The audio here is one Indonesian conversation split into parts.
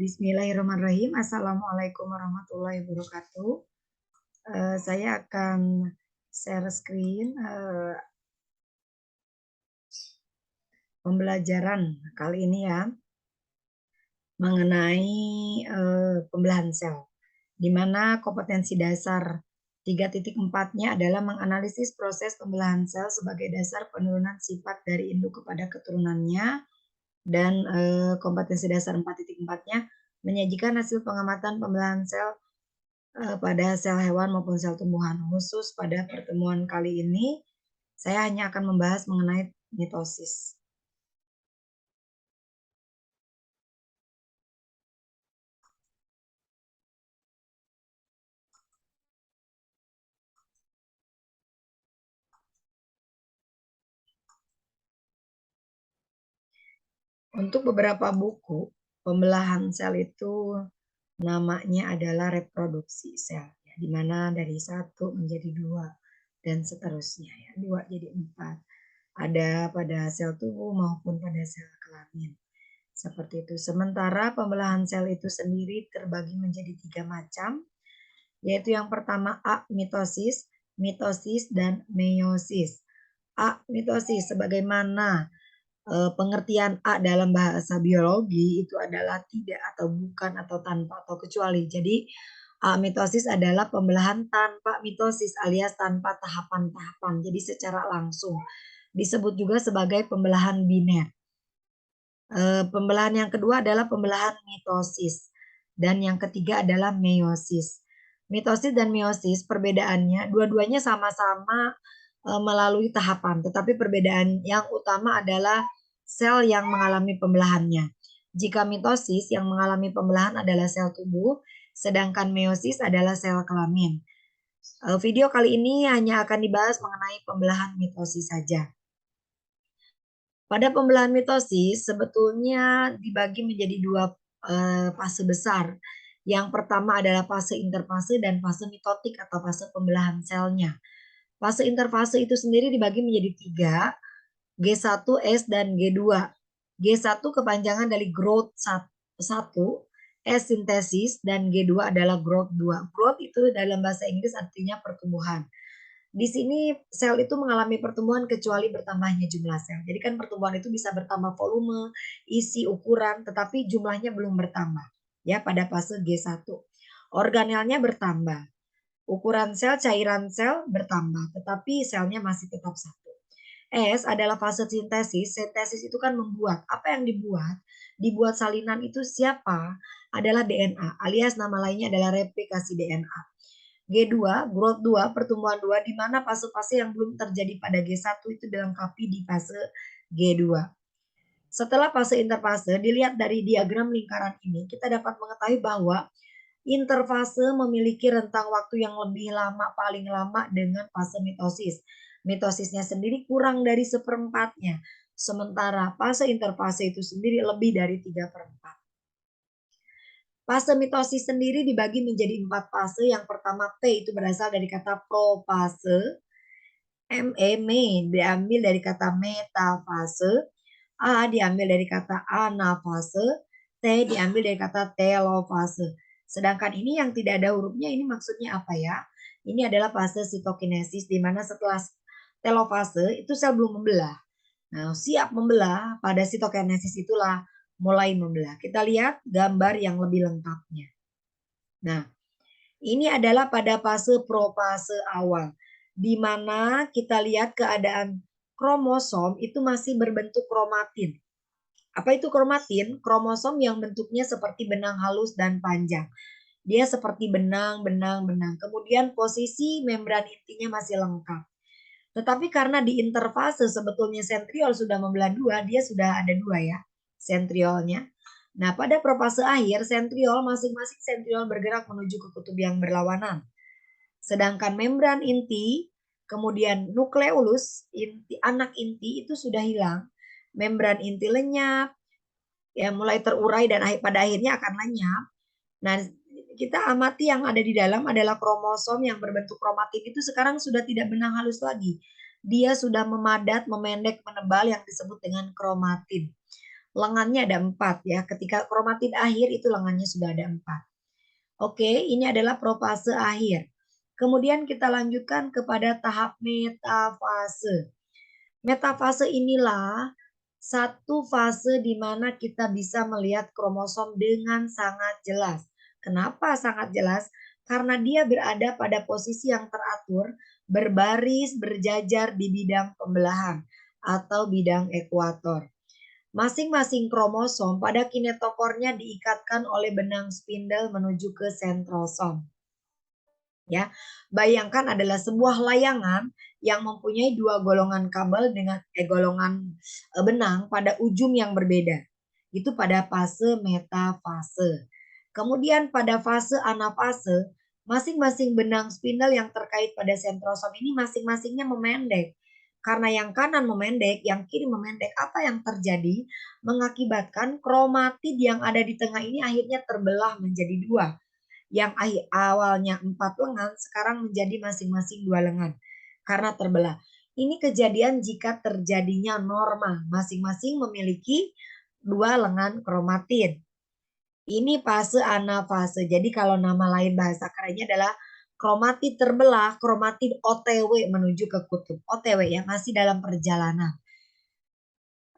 Bismillahirrahmanirrahim. Assalamualaikum warahmatullahi wabarakatuh. Saya akan share screen pembelajaran kali ini ya mengenai pembelahan sel, di mana kompetensi dasar 3.4-nya adalah menganalisis proses pembelahan sel sebagai dasar penurunan sifat dari induk kepada keturunannya, dan kompetensi dasar 4.4-nya menyajikan hasil pengamatan pembelahan sel pada sel hewan maupun sel tumbuhan. Khusus pada pertemuan kali ini, saya hanya akan membahas mengenai mitosis. Untuk beberapa buku, pembelahan sel itu namanya adalah reproduksi sel, ya, di mana dari 1 menjadi 2 dan seterusnya, ya, 2 jadi 4. Ada pada sel tubuh maupun pada sel kelamin. Seperti itu. Sementara pembelahan sel itu sendiri terbagi menjadi 3 macam, yaitu yang pertama mitosis, dan meiosis. Mitosis sebagaimana pengertian dalam bahasa biologi itu adalah tidak atau bukan atau tanpa atau kecuali. Jadi mitosis adalah pembelahan tanpa mitosis alias tanpa tahapan-tahapan. Jadi secara langsung. Disebut juga sebagai pembelahan biner. Pembelahan yang kedua adalah pembelahan mitosis, dan yang ketiga adalah meiosis. Mitosis dan meiosis perbedaannya dua-duanya sama-sama melalui tahapan, tetapi perbedaan yang utama adalah sel yang mengalami pembelahannya. Jika mitosis yang mengalami pembelahan adalah sel tubuh, sedangkan meiosis adalah sel kelamin. Video kali ini hanya akan dibahas mengenai pembelahan mitosis saja. Pada pembelahan mitosis sebetulnya dibagi menjadi 2 fase besar. Yang pertama adalah fase interfase dan fase mitotik atau fase pembelahan selnya. Fase interfase itu sendiri dibagi menjadi 3, G1, S, dan G2. G1 kepanjangan dari growth 1, S sintesis, dan G2 adalah growth 2. Growth itu dalam bahasa Inggris artinya pertumbuhan. Di sini sel itu mengalami pertumbuhan kecuali bertambahnya jumlah sel. Jadi kan pertumbuhan itu bisa bertambah volume, isi, ukuran, tetapi jumlahnya belum bertambah. Ya, pada fase G1. Organelnya bertambah. Ukuran sel, cairan sel bertambah, tetapi selnya masih tetap 1. S adalah fase sintesis. Sintesis itu kan membuat. Apa yang dibuat? Dibuat salinan itu siapa? Adalah DNA, alias nama lainnya adalah replikasi DNA. G2, growth 2, pertumbuhan 2, di mana fase-fase yang belum terjadi pada G1 itu dilengkapi di fase G2. Setelah fase interfase, dilihat dari diagram lingkaran ini, kita dapat mengetahui bahwa interfase memiliki rentang waktu yang lebih lama, paling lama dengan fase mitosis. Mitosisnya sendiri kurang dari 1/4-nya, sementara fase interfase itu sendiri lebih dari 3/4. Fase mitosis sendiri dibagi menjadi 4 fase. Yang pertama P itu berasal dari kata profase, me diambil dari kata metafase, A diambil dari kata anafase, T diambil dari kata telofase. Sedangkan ini yang tidak ada hurufnya ini maksudnya apa ya? Ini adalah fase sitokinesis, di mana setelah telofase itu sel belum membelah. Nah, siap membelah pada sitokinesis itulah mulai membelah. Kita lihat gambar yang lebih lengkapnya. Nah, ini adalah pada fase profase awal, di mana kita lihat keadaan kromosom itu masih berbentuk kromatin. Apa itu kromatin? Kromosom yang bentuknya seperti benang halus dan panjang. Dia seperti benang. Kemudian posisi membran intinya masih lengkap. Tetapi karena di interfase sebetulnya sentriol sudah membelah 2, dia sudah ada 2 ya, sentriolnya. Nah, pada profase akhir, sentriol masing-masing sentriol bergerak menuju ke kutub yang berlawanan. Sedangkan membran inti, kemudian nukleolus, anak inti itu sudah hilang. Membran inti lenyap, ya mulai terurai dan pada akhirnya akan lenyap. Nah, kita amati yang ada di dalam adalah kromosom yang berbentuk kromatin itu sekarang sudah tidak benang halus lagi. Dia sudah memadat, memendek, menebal yang disebut dengan kromatin. lengannya ada 4 ya. Ketika kromatid akhir itu lengannya sudah ada 4. Oke, ini adalah profase akhir. Kemudian kita lanjutkan kepada tahap metafase. Metafase inilah satu fase di mana kita bisa melihat kromosom dengan sangat jelas. Kenapa sangat jelas? Karena dia berada pada posisi yang teratur, berbaris, berjajar di bidang pembelahan atau bidang ekuator. Masing-masing kromosom pada kinetokornya diikatkan oleh benang spindle menuju ke sentrosom. Ya, bayangkan adalah sebuah layangan yang mempunyai dua golongan kabel dengan golongan benang pada ujung yang berbeda. Itu pada fase metafase. Kemudian pada fase anafase, masing-masing benang spindle yang terkait pada sentrosom ini masing-masingnya memendek. Karena yang kanan memendek, yang kiri memendek, apa yang terjadi? Mengakibatkan kromatid yang ada di tengah ini akhirnya terbelah menjadi dua. Yang awalnya 4 lengan sekarang menjadi masing-masing 2 lengan karena terbelah. Ini kejadian jika terjadinya norma, masing-masing memiliki 2 lengan kromatid. Ini fase anafase. Jadi kalau nama lain bahasa kerennya adalah kromatid terbelah, kromatid OTW menuju ke kutub. OTW ya, masih dalam perjalanan.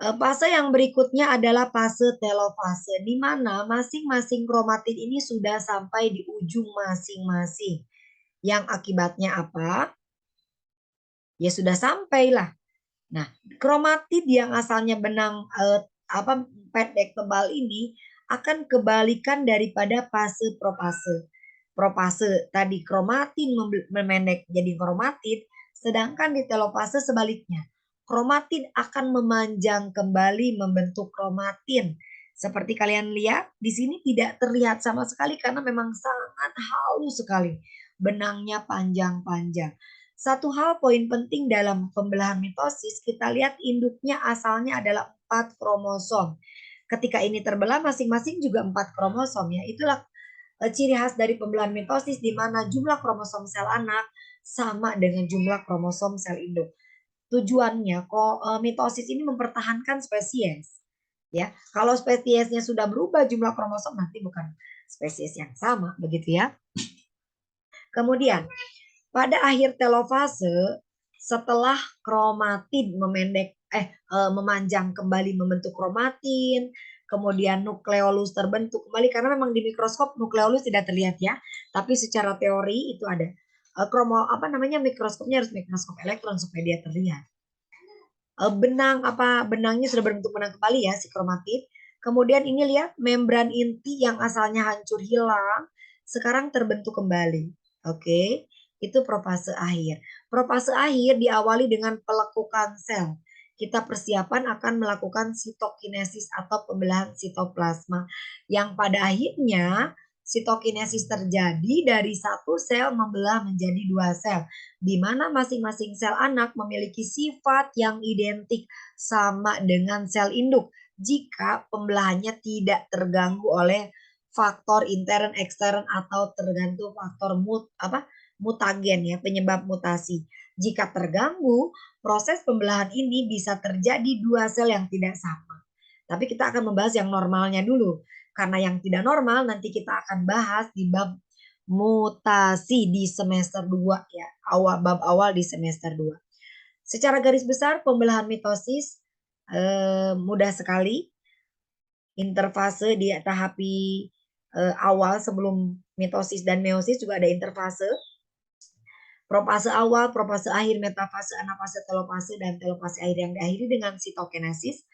Fase yang berikutnya adalah fase telofase, di mana masing-masing kromatid ini sudah sampai di ujung masing-masing. Yang akibatnya apa? Ya sudah sampailah. Nah, kromatid yang asalnya benang pendek tebal ini akan kebalikan daripada fase propase. Propase tadi kromatin memendek jadi kromatid, sedangkan di telopase sebaliknya. Kromatid akan memanjang kembali membentuk kromatin. Seperti kalian lihat, di sini tidak terlihat sama sekali karena memang sangat halus sekali. Benangnya panjang-panjang. Satu hal poin penting dalam pembelahan mitosis, kita lihat induknya asalnya adalah 4 kromosom. Ketika ini terbelah masing-masing juga 4 kromosom ya. Itulah ciri khas dari pembelahan mitosis di mana jumlah kromosom sel anak sama dengan jumlah kromosom sel induk. Tujuannya mitosis ini mempertahankan spesies. Ya, kalau spesiesnya sudah berubah jumlah kromosom nanti bukan spesies yang sama begitu ya. Kemudian pada akhir telofase setelah kromatid memanjang kembali membentuk kromatin, kemudian nukleolus terbentuk kembali karena memang di mikroskop nukleolus tidak terlihat ya, tapi secara teori itu ada. Mikroskopnya harus mikroskop elektron supaya dia terlihat. Benangnya sudah berbentuk benang kembali ya si kromatid. Kemudian ini lihat membran inti yang asalnya hancur hilang sekarang terbentuk kembali. Oke, itu profase akhir. Profase akhir diawali dengan pelekukan sel. Kita persiapan akan melakukan sitokinesis atau pembelahan sitoplasma yang pada akhirnya sitokinesis terjadi dari satu sel membelah menjadi 2 sel, di mana masing-masing sel anak memiliki sifat yang identik sama dengan sel induk jika pembelahannya tidak terganggu oleh faktor intern, ekstern atau tergantung faktor mutagen ya, penyebab mutasi. Jika terganggu, proses pembelahan ini bisa terjadi 2 sel yang tidak sama. Tapi kita akan membahas yang normalnya dulu. Karena yang tidak normal nanti kita akan bahas di bab mutasi di semester 2 ya, bab awal di semester 2. Secara garis besar pembelahan mitosis mudah sekali. Interfase di tahap awal sebelum mitosis dan meiosis juga ada interfase. Profase awal, profase akhir, metafase, anafase, telofase, dan telofase akhir yang diakhiri dengan sitokinesis.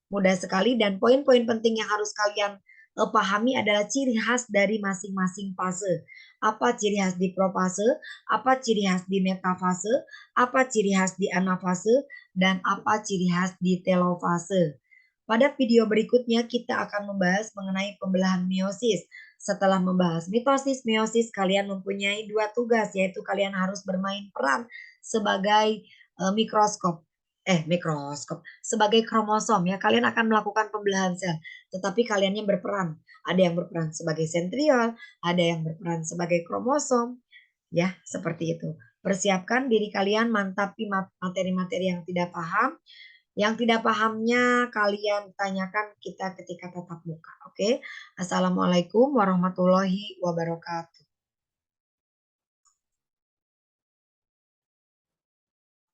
Mudah sekali dan poin-poin penting yang harus kalian pahami adalah ciri khas dari masing-masing fase. Apa ciri khas di profase, apa ciri khas di metafase, apa ciri khas di anafase, dan apa ciri khas di telofase. Pada video berikutnya kita akan membahas mengenai pembelahan meiosis. Setelah membahas mitosis, meiosis, kalian mempunyai 2 tugas, yaitu kalian harus bermain peran sebagai mikroskop, sebagai kromosom ya. Kalian akan melakukan pembelahan sel, tetapi kaliannya berperan. Ada yang berperan sebagai sentriol, ada yang berperan sebagai kromosom, ya seperti itu. Persiapkan diri kalian, mantapi materi-materi yang tidak paham. Yang tidak pahamnya kalian tanyakan kita ketika tatap muka. Oke? Assalamualaikum warahmatullahi wabarakatuh.